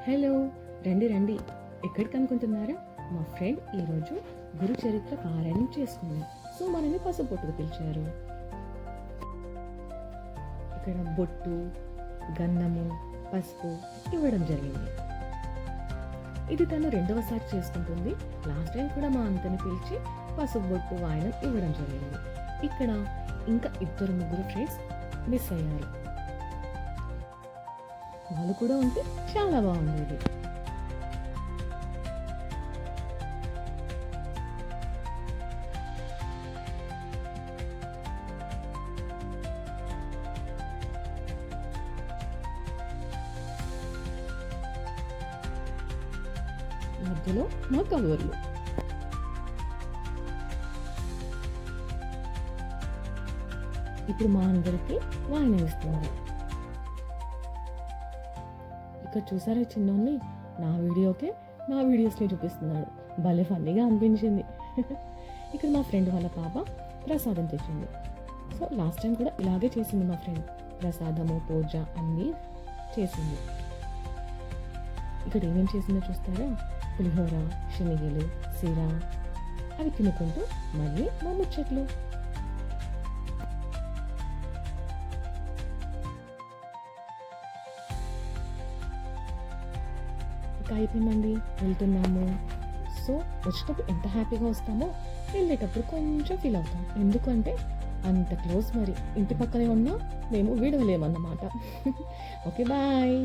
Hello, రండి రండి. ఎక్కడికి అనుకుంటున్నారా? మా ఫ్రెండ్ ఈరోజు గురు చరిత్ర పారాయణం చేసుకుంది. సో మనని పసుపు బొట్టుకు పిలిచారు. ఇక్కడ బొట్టు, గంధము, పసుపు ఇవ్వడం జరిగింది. ఇది తను రెండవసారి చేసుకుంటుంది. లాస్ట్ టైం కూడా మా అంతని పిలిచి పసుపు బొట్టు వాయనం ఇవ్వడం జరిగింది. ఇక్కడ ఇంకా ఇద్దరు ముగ్గురు ఫ్రెండ్స్ మిస్ అయ్యారు. వాళ్ళు కూడా ఉంటే చాలా బాగుండేది. మధ్యలో మా కవర్లు. ఇప్పుడు మా అందరికి వాయినం ఇస్తుంది. ఇక్కడ చూసారా చిన్నోన్ని? నా వీడియోస్ని చూపిస్తున్నాడు. భలే ఫన్నీగా అనిపించింది. ఇక్కడ మా ఫ్రెండ్ వాళ్ళ పాప ప్రసాదం తెచ్చింది. సో లాస్ట్ టైం కూడా ఇలాగే చేసింది మా ఫ్రెండ్. ప్రసాదము, పూజ అన్నీ చేసింది. ఇక్కడ ఏమేమి చేసిందో చూస్తారా? పులిహోర, శనగలు, సిర అవి తినుకుంటూ మళ్ళీ మా ముచ్చట్లు. అయిపోయిందండి, వెళ్తున్నాము. సో వచ్చేటప్పుడు ఎంత హ్యాపీగా వస్తామో వెళ్ళేటప్పుడు కొంచెం ఫీల్ అవుతాం. ఎందుకంటే అంత క్లోజ్, మరి ఇంటి పక్కనే ఉన్నా మేము వీడవలేమన్నమాట. Okay, bye.